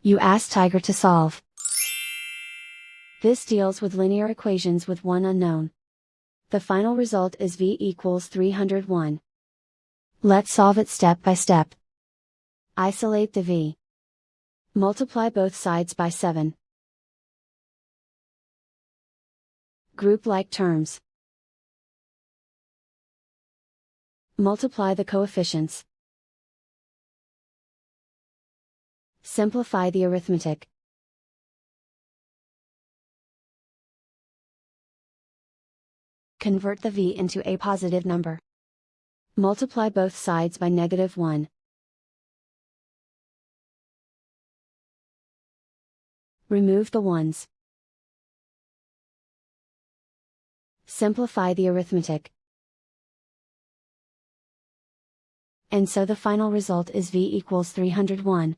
You ask Tiger to solve. This deals with linear equations with one unknown. The final result is v equals 301. Let's solve it step by step. Isolate the v. Multiply both sides by 7. Group like terms. Multiply the coefficients. Simplify the arithmetic. Convert the v into a positive number. Multiply both sides by -1. Remove the ones. Simplify the arithmetic. And so the final result is v equals 301.